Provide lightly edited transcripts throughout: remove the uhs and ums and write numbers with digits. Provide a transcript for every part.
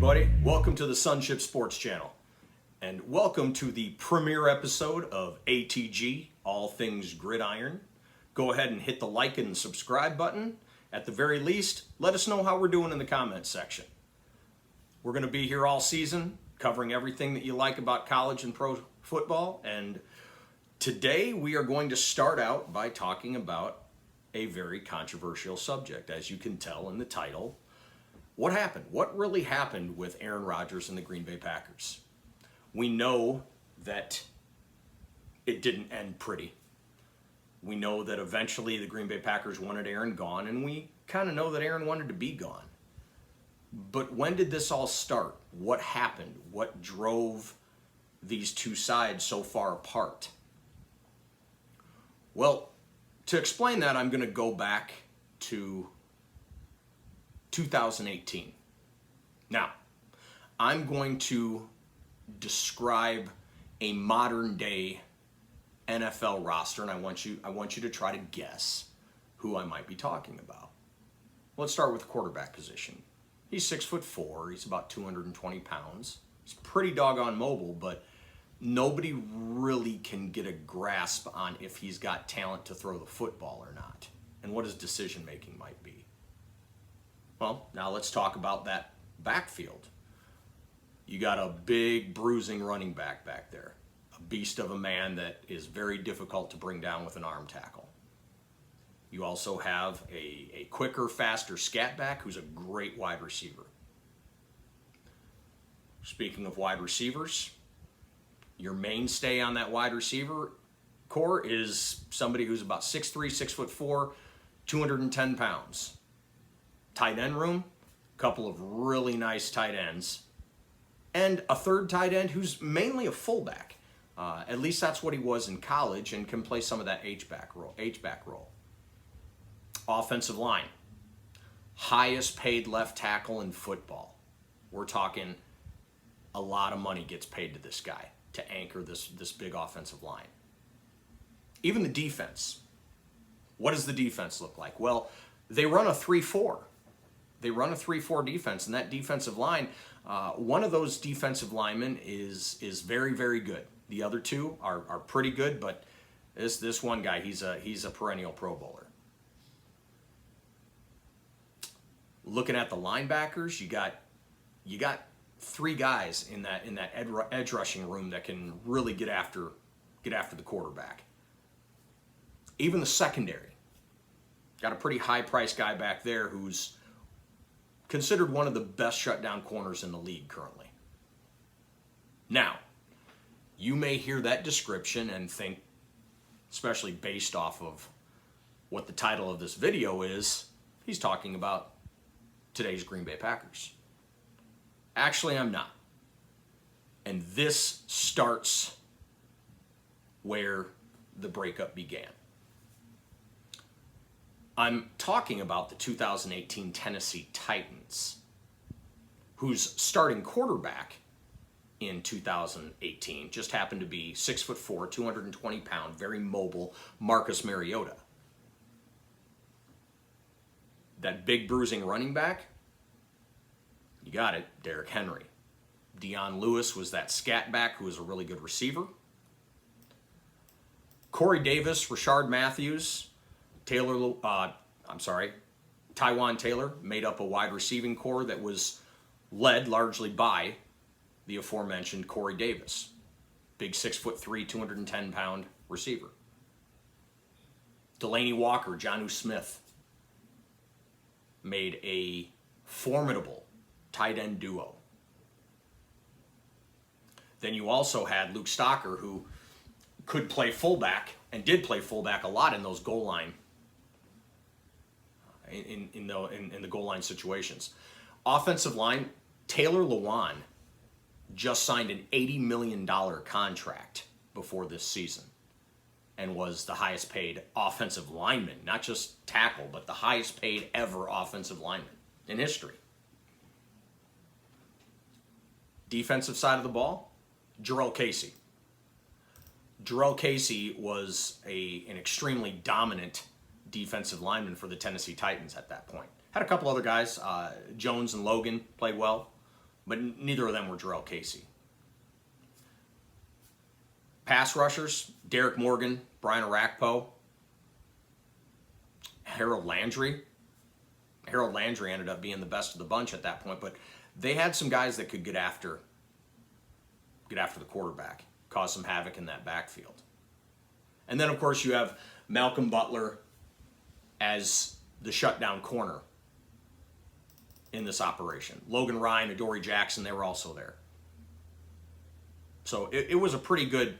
everybody. Welcome to the Sonship Sports Channel. And welcome to the premiere episode of ATG, All Things Gridiron. Go ahead and hit the like and subscribe button. At the very least, let us know how we're doing in the comments section. We're going to be here all season, covering everything that you like about college and pro football. And today we are going to start out by talking about a very controversial subject, as you can tell in the title. What happened? What really happened with Aaron Rodgers and the Green Bay Packers? We know that it didn't end pretty. We know that eventually the Green Bay Packers wanted Aaron gone, and we kind of know that Aaron wanted to be gone. But when did this all start? What happened? What drove these two sides so far apart? Well, to explain that, I'm going to go back to 2018. Now, I'm going to describe a modern day NFL roster, and I want you to try to guess who I might be talking about. Let's start with the quarterback position. He's 6'4", he's about 220 pounds. He's pretty doggone mobile, but nobody really can get a grasp on if he's got talent to throw the football or not, and what his decision making might be. Well, now let's talk about that backfield. You got a big bruising running back there, a beast of a man that is very difficult to bring down with an arm tackle. You also have a quicker, faster scat back who's a great wide receiver. Speaking of wide receivers, your mainstay on that wide receiver core is somebody who's about 6'3", 6'4", 210 pounds. Tight end room, a couple of really nice tight ends, and a third tight end who's mainly a fullback. At least that's what he was in college, and can play some of that H-back role. Offensive line, highest paid left tackle in football. We're talking a lot of money gets paid to this guy to anchor this big offensive line. Even the defense. What does the defense look like? Well, they run a 3-4. They run a 3-4 defense, and that defensive line, one of those defensive linemen is very, very good. The other two are pretty good, but this one guy, he's a perennial Pro Bowler. Looking at the linebackers, you got three guys in that edge rushing room that can really get after the quarterback. Even the secondary, got a pretty high price guy back there who's considered one of the best shutdown corners in the league currently. Now, you may hear that description and think, especially based off of what the title of this video is, he's talking about today's Green Bay Packers. Actually, I'm not. And this starts where the breakup began. I'm talking about the 2018 Tennessee Titans, whose starting quarterback in 2018 just happened to be 6'4", 220 pound, very mobile Marcus Mariota. That big bruising running back, you got it, Derrick Henry. Dion Lewis was that scat back who was a really good receiver. Corey Davis, Rashard Matthews, Taiwan Taylor made up a wide receiving core that was led largely by the aforementioned Corey Davis, big 6'3", 210 pound receiver. Delaney Walker, Jonnu Smith made a formidable tight end duo. Then you also had Luke Stocker, who could play fullback and did play fullback a lot in those goal line in the goal line situations. Offensive line, Taylor Lewan just signed an $80 million contract before this season and was the highest paid offensive lineman, not just tackle, but the highest paid ever offensive lineman in history. Defensive side of the ball, Jarrell Casey. Jarrell Casey was an extremely dominant defensive lineman for the Tennessee Titans at that point. Had a couple other guys. Jones and Logan played well, but neither of them were Jarrell Casey. Pass rushers, Derek Morgan, Brian Orakpo, Harold Landry. Harold Landry ended up being the best of the bunch at that point, but they had some guys that could get after the quarterback, cause some havoc in that backfield. And then, of course, you have Malcolm Butler as the shutdown corner in this operation. Logan Ryan, Adoree Jackson, they were also there. So it was a pretty good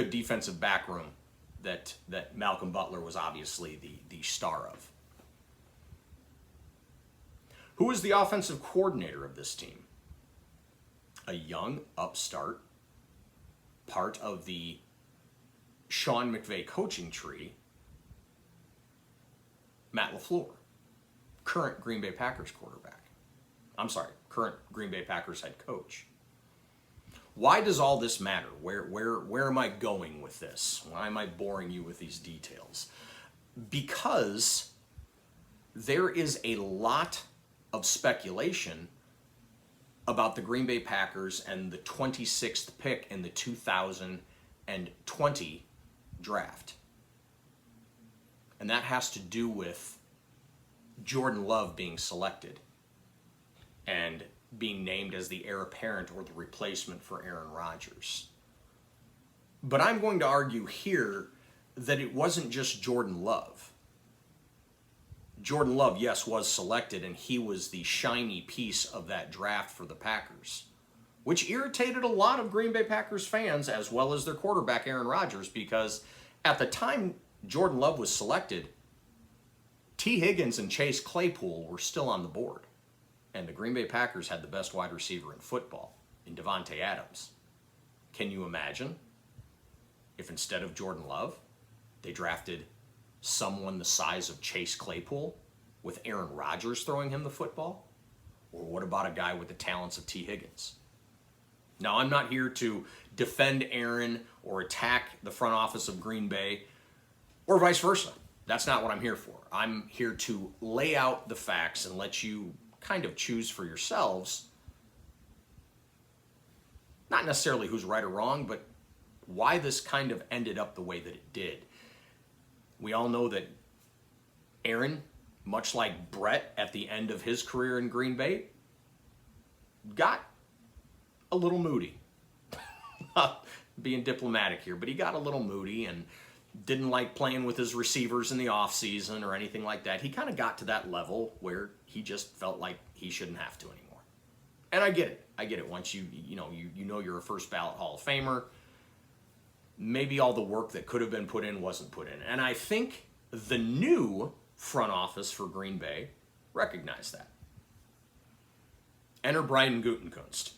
defensive back room that Malcolm Butler was obviously the star of. Who was the offensive coordinator of this team? A young upstart, part of the Sean McVay coaching tree, Matt LaFleur, current Green Bay Packers quarterback. I'm sorry, current Green Bay Packers head coach. Why does all this matter? Where am I going with this? Why am I boring you with these details? Because there is a lot of speculation about the Green Bay Packers and the 26th pick in the 2020 draft. And that has to do with Jordan Love being selected and being named as the heir apparent or the replacement for Aaron Rodgers. But I'm going to argue here that it wasn't just Jordan Love. Jordan Love, yes, was selected, and he was the shiny piece of that draft for the Packers, which irritated a lot of Green Bay Packers fans as well as their quarterback, Aaron Rodgers, because at the time Jordan Love was selected, T. Higgins and Chase Claypool were still on the board, and the Green Bay Packers had the best wide receiver in football in Davante Adams. Can you imagine if instead of Jordan Love, they drafted someone the size of Chase Claypool with Aaron Rodgers throwing him the football? Or what about a guy with the talents of T. Higgins? Now, I'm not here to defend Aaron or attack the front office of Green Bay or vice versa. That's not what I'm here for. I'm here to lay out the facts and let you kind of choose for yourselves, not necessarily who's right or wrong, but why this kind of ended up the way that it did. We all know that Aaron, much like Brett at the end of his career in Green Bay, got a little moody. Being diplomatic here, but he got a little moody and didn't like playing with his receivers in the offseason or anything like that. He kind of got to that level where he just felt like he shouldn't have to anymore. And I get it. I get it. Once you know you're a first ballot Hall of Famer, maybe all the work that could have been put in wasn't put in. And I think the new front office for Green Bay recognized that. Enter Brian Gutekunst.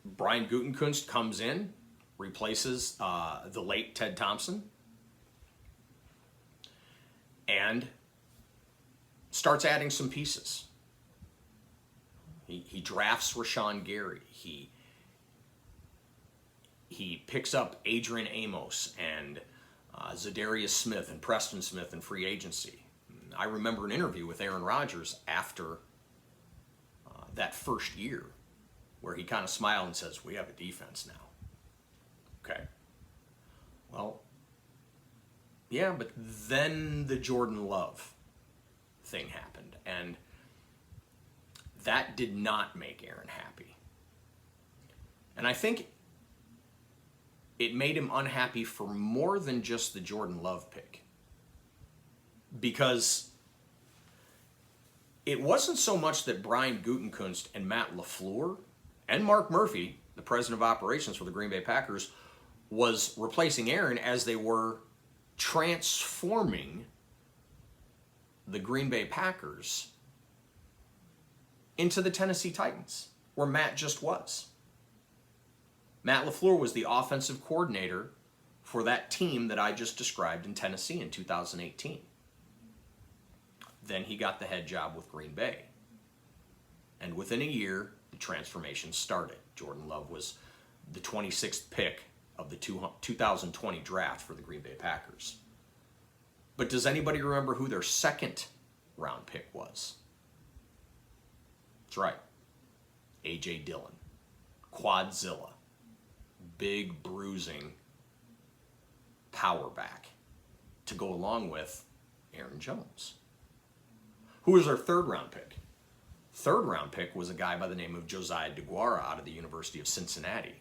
Brian Gutekunst comes in, replaces the late Ted Thompson, and starts adding some pieces. He drafts Rashawn Gary. He picks up Adrian Amos and Zadarius Smith and Preston Smith in free agency. I remember an interview with Aaron Rodgers after that first year where he kind of smiled and says, "We have a defense now." Okay. Well, yeah, but then the Jordan Love thing happened, and that did not make Aaron happy. And I think it made him unhappy for more than just the Jordan Love pick. Because it wasn't so much that Brian Gutekunst and Matt LaFleur and Mark Murphy, the president of operations for the Green Bay Packers, was replacing Aaron as they were transforming the Green Bay Packers into the Tennessee Titans, where Matt just was. Matt LaFleur was the offensive coordinator for that team that I just described in Tennessee in 2018. Then he got the head job with Green Bay. And within a year, the transformation started. Jordan Love was the 26th pick of the 2020 draft for the Green Bay Packers. But does anybody remember who their second round pick was? That's right. A.J. Dillon. Quadzilla. Big, bruising power back to go along with Aaron Jones. Who was our third round pick? Third round pick was a guy by the name of Josiah DeGuara out of the University of Cincinnati,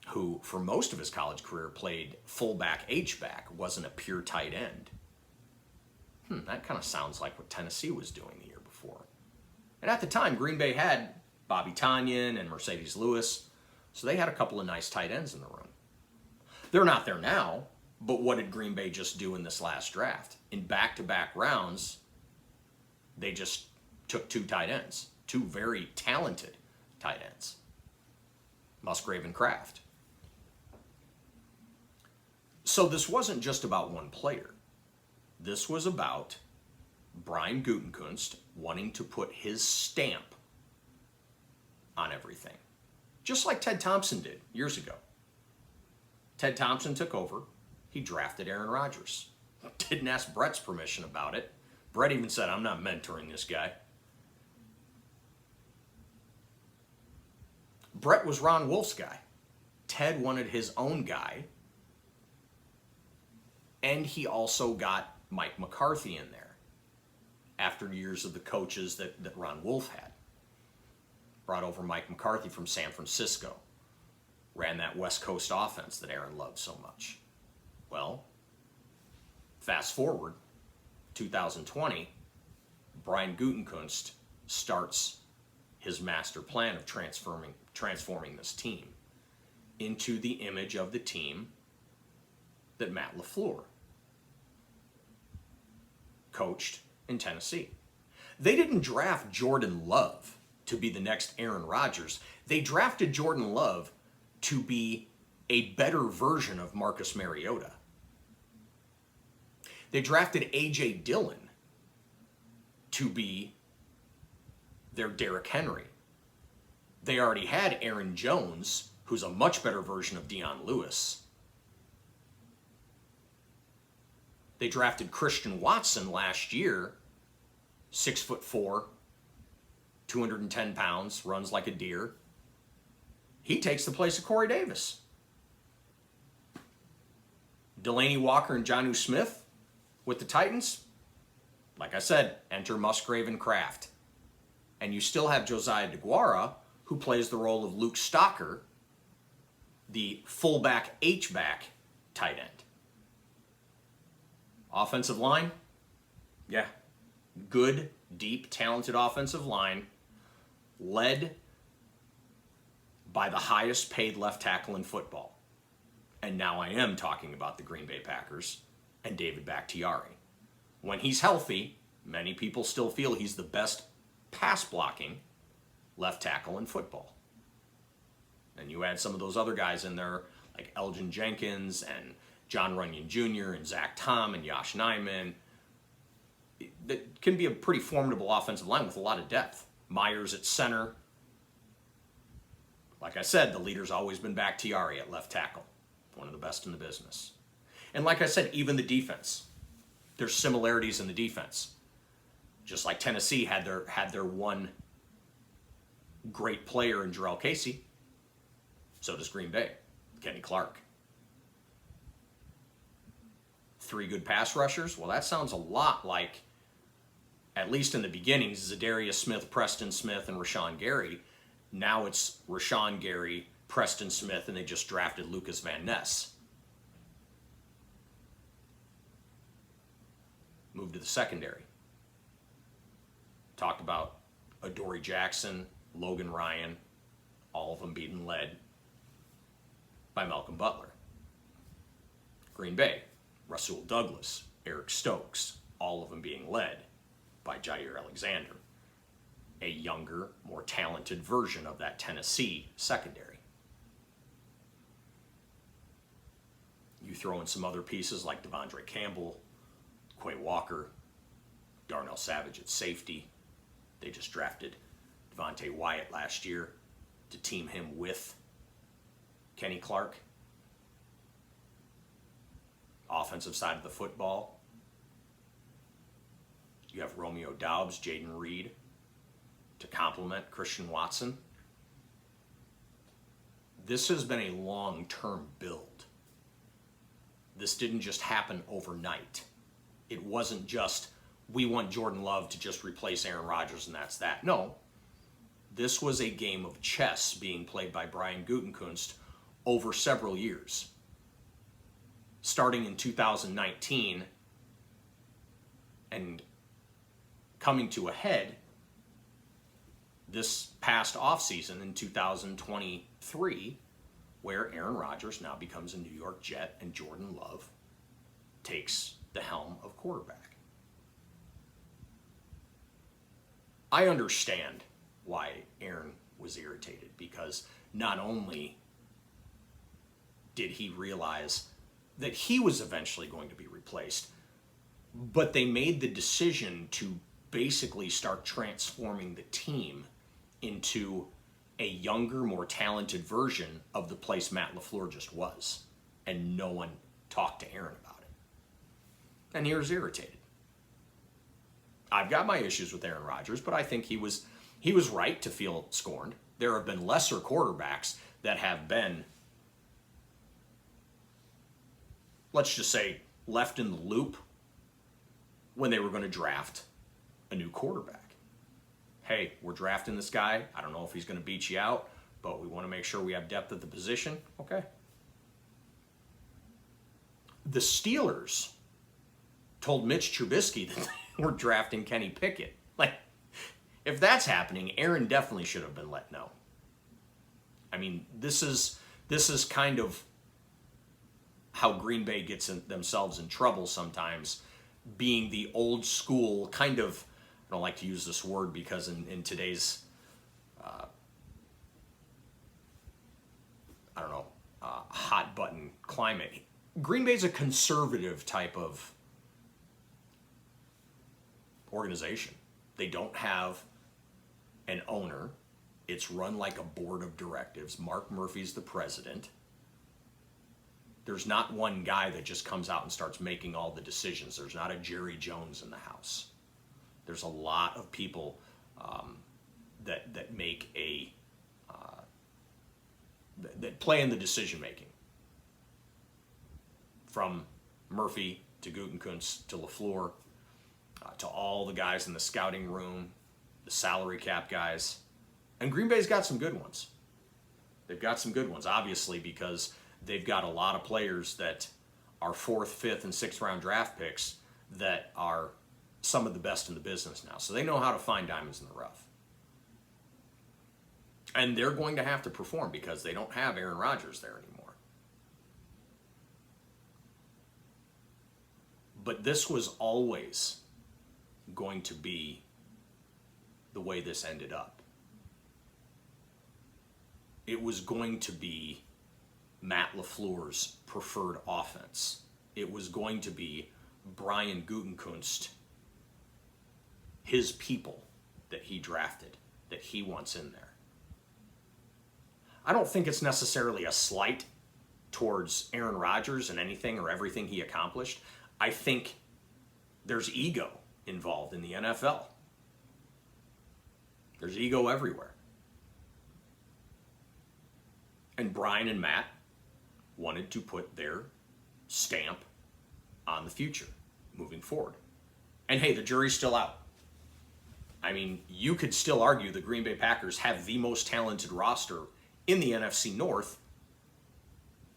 who for most of his college career played fullback, H-back, wasn't a pure tight end. That kind of sounds like what Tennessee was doing the year before. And at the time, Green Bay had Bobby Tonyan and Mercedes Lewis, so they had a couple of nice tight ends in the room. They're not there now, but what did Green Bay just do in this last draft? In back-to-back rounds, they just took two tight ends, two very talented tight ends, Musgrave and Kraft. So this wasn't just about one player. This was about Brian Gutekunst wanting to put his stamp on everything, just like Ted Thompson did years ago. Ted Thompson took over. He drafted Aaron Rodgers. Didn't ask Brett's permission about it. Brett even said, I'm not mentoring this guy. Brett was Ron Wolf's guy. Ted wanted his own guy. And he also got Mike McCarthy in there after years of the coaches that Ron Wolf had. Brought over Mike McCarthy from San Francisco. Ran that West Coast offense that Aaron loved so much. Well, fast forward, 2020, Brian Gutekunst starts his master plan of transforming this team into the image of the team that Matt LaFleur coached in Tennessee. They didn't draft Jordan Love to be the next Aaron Rodgers. They drafted Jordan Love to be a better version of Marcus Mariota. They drafted A.J. Dillon to be their Derrick Henry. They already had Aaron Jones, who's a much better version of Dion Lewis. They drafted Christian Watson last year, 6'4", 210 pounds, runs like a deer. He takes the place of Corey Davis. Delaney Walker and Jonnu Smith with the Titans. Like I said, enter Musgrave and Kraft. And you still have Josiah DeGuara, who plays the role of Luke Stocker, the fullback H-back tight end. Offensive line, yeah, good, deep, talented offensive line, led by the highest paid left tackle in football. And now I am talking about the Green Bay Packers and David Bakhtiari. When he's healthy, many people still feel he's the best pass blocking left tackle in football. And you add some of those other guys in there, like Elgin Jenkins and John Runyon Jr. and Zach Tom and Yosh Nijman. That can be a pretty formidable offensive line with a lot of depth. Myers at center. Like I said, the leader's always been Bakhtiari at left tackle. One of the best in the business. And like I said, even the defense. There's similarities in the defense. Just like Tennessee had their one great player in Jarrell Casey, so does Green Bay, Kenny Clark. 3 good pass rushers? Well, that sounds a lot like, at least in the beginnings, Zadarius Smith, Preston Smith, and Rashawn Gary. Now it's Rashawn Gary, Preston Smith, and they just drafted Lucas Van Ness. Move to the secondary. Talked about Adoree Jackson, Logan Ryan, all of them being led by Malcolm Butler. Green Bay, Rasul Douglas, Eric Stokes, all of them being led by Jair Alexander, a younger, more talented version of that Tennessee secondary. You throw in some other pieces like Devondre Campbell, Quay Walker, Darnell Savage at safety. They just drafted Devontae Wyatt last year to team him with Kenny Clark. Offensive side of the football, you have Romeo Doubs, Jaden Reed to complement Christian Watson. this has been a long-term build. This didn't just happen overnight. It wasn't just, we want Jordan Love to just replace Aaron Rodgers and that's that. No, this was a game of chess being played by Brian Gutekunst over several years. Starting in 2019 and coming to a head this past offseason in 2023, where Aaron Rodgers now becomes a New York Jet and Jordan Love takes the helm of quarterback. I understand why Aaron was irritated, because not only did he realize that he was eventually going to be replaced, but they made the decision to basically start transforming the team into a younger, more talented version of the place Matt LaFleur just was. And no one talked to Aaron about it. And he was irritated. I've got my issues with Aaron Rodgers, but I think he was right to feel scorned. There have been lesser quarterbacks that have been, let's just say, left in the loop when they were going to draft a new quarterback. Hey, we're drafting this guy. I don't know if he's going to beat you out, but we want to make sure we have depth at the position. Okay. The Steelers told Mitch Trubisky that they were drafting Kenny Pickett. Like, if that's happening, Aaron definitely should have been let know. I mean, this is kind of how Green Bay gets themselves in trouble sometimes, being the old school kind of, I don't like to use this word because in today's, hot button climate, Green Bay's a conservative type of organization. They don't have an owner. It's run like a board of directives. Mark Murphy's the president. There's not one guy that just comes out and starts making all the decisions. There's not a Jerry Jones in the house. There's a lot of people that make that play in the decision making. From Murphy to Gutekunst to LaFleur to all the guys in the scouting room, the salary cap guys. And Green Bay's got some good ones. They've got some good ones, obviously, because they've got a lot of players that are 4th, 5th, and 6th round draft picks that are some of the best in the business now. So they know how to find diamonds in the rough. And they're going to have to perform because they don't have Aaron Rodgers there anymore. But this was always going to be the way this ended up. It was going to be Matt LaFleur's preferred offense. It was going to be Brian Gutekunst, his people that he drafted, that he wants in there. I don't think it's necessarily a slight towards Aaron Rodgers and anything or everything he accomplished. I think there's ego involved in the NFL. There's ego everywhere. And Brian and Matt wanted to put their stamp on the future moving forward. And hey, the jury's still out. I mean, you could still argue the Green Bay Packers have the most talented roster in the NFC North,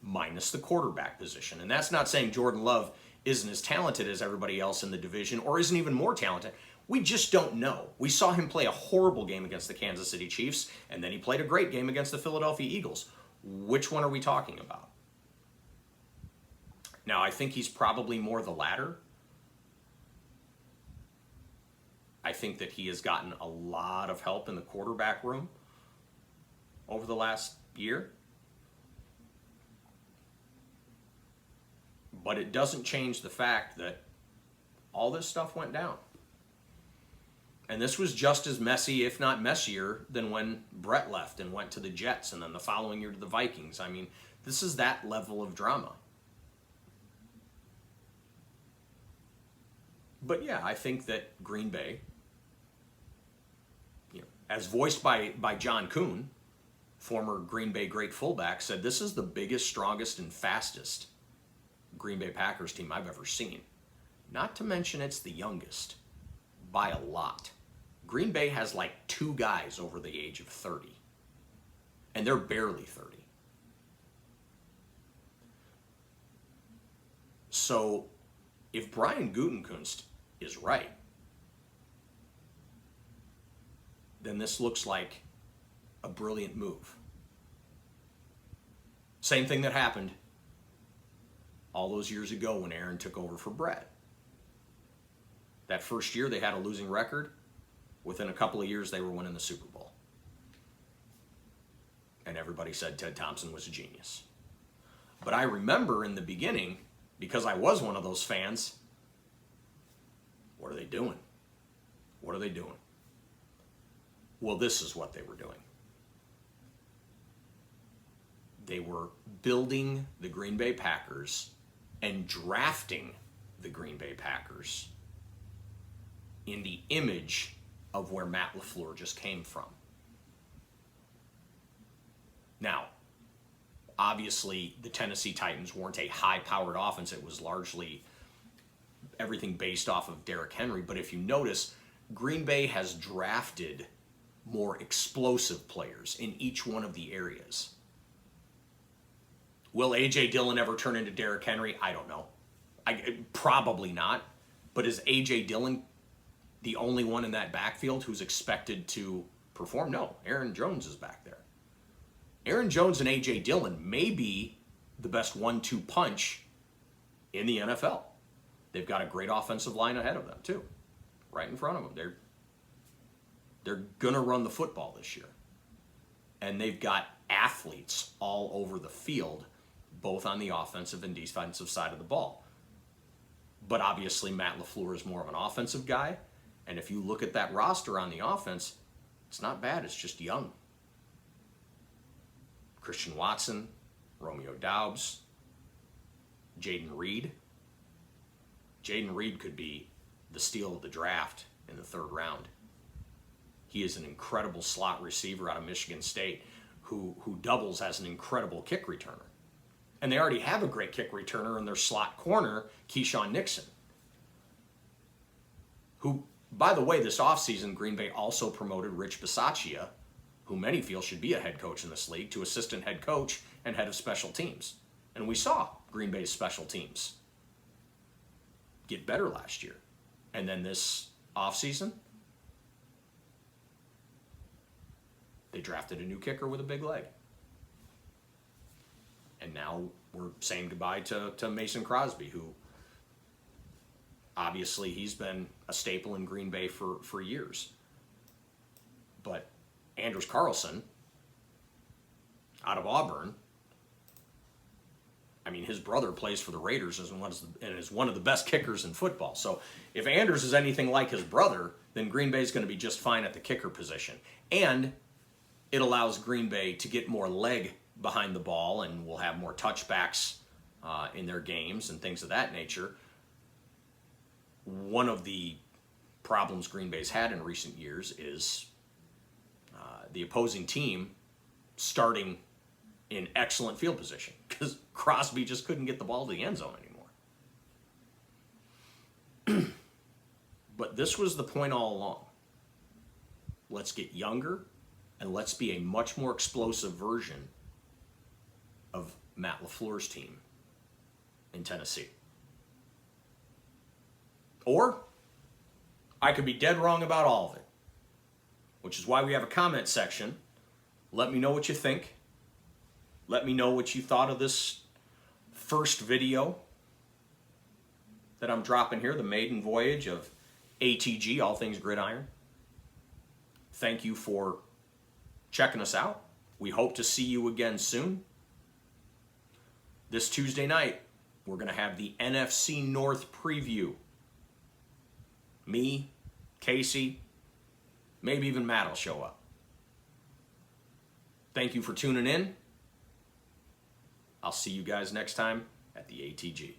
minus the quarterback position. And that's not saying Jordan Love isn't as talented as everybody else in the division or isn't even more talented. We just don't know. We saw him play a horrible game against the Kansas City Chiefs, and then he played a great game against the Philadelphia Eagles. Which one are we talking about? Now, I think he's probably more the latter. I think that he has gotten a lot of help in the quarterback room over the last year. But it doesn't change the fact that all this stuff went down. And this was just as messy, if not messier, than when Brett left and went to the Jets and then the following year to the Vikings. I mean, this is that level of drama. But yeah, I think that Green Bay, as voiced by John Kuhn, former Green Bay great fullback, said this is the biggest, strongest, and fastest Green Bay Packers team I've ever seen. Not to mention it's the youngest by a lot. Green Bay has like 2 guys over the age of 30, and they're barely 30. So if Brian Gutekunst is right, then this looks like a brilliant move. Same thing that happened all those years ago when Aaron took over for Brett. That first year they had a losing record. Within a couple of years they were winning the Super Bowl. And everybody said Ted Thompson was a genius. But I remember in the beginning, because I was one of those fans, what are they doing? What are they doing? Well, this is what they were doing. They were building the Green Bay Packers and drafting the Green Bay Packers in the image of where Matt LaFleur just came from. Now, obviously, the Tennessee Titans weren't a high-powered offense. It was largely everything based off of Derrick Henry. But if you notice, Green Bay has drafted more explosive players in each one of the areas. Will A.J. Dillon ever turn into Derrick Henry? I don't know. Probably not. But is A.J. Dillon the only one in that backfield who's expected to perform? No. Aaron Jones is back there. Aaron Jones and A.J. Dillon may be the best 1-2 punch in the NFL. They've got a great offensive line ahead of them, too. Right in front of them. They're going to run the football this year. And they've got athletes all over the field, both on the offensive and defensive side of the ball. But obviously, Matt LaFleur is more of an offensive guy. And if you look at that roster on the offense, it's not bad. It's just young. Christian Watson, Romeo Doubs, Jaden Reed. Jaden Reed could be the steal of the draft in the 3rd round. He is an incredible slot receiver out of Michigan State who doubles as an incredible kick returner. And they already have a great kick returner in their slot corner, Keyshawn Nixon, who, by the way, this offseason, Green Bay also promoted Rich Bisaccia, who many feel should be a head coach in this league, to assistant head coach and head of special teams. And we saw Green Bay's special teams get better last year. And then this offseason, they drafted a new kicker with a big leg. And now we're saying goodbye to Mason Crosby, who obviously he's been a staple in Green Bay for years. But Anders Carlson, out of Auburn, I mean, his brother plays for the Raiders and is one of the best kickers in football. So if Anders is anything like his brother, then Green Bay is going to be just fine at the kicker position. And it allows Green Bay to get more leg behind the ball, and will have more touchbacks in their games and things of that nature. One of the problems Green Bay's had in recent years is the opposing team starting in excellent field position, because Crosby just couldn't get the ball to the end zone anymore. But this was the point all along. Let's get younger, and let's be a much more explosive version of Matt LaFleur's team in Tennessee. Or I could be dead wrong about all of it, which is why we have a comment section. Let me know what you think. Let me know what you thought of this first video that I'm dropping here, the maiden voyage of ATG, All Things Gridiron. Thank you for checking us out. We hope to see you again soon. This Tuesday night, we're going to have the NFC North preview. Me, Casey, maybe even Matt will show up. Thank you for tuning in. I'll see you guys next time at the ATG.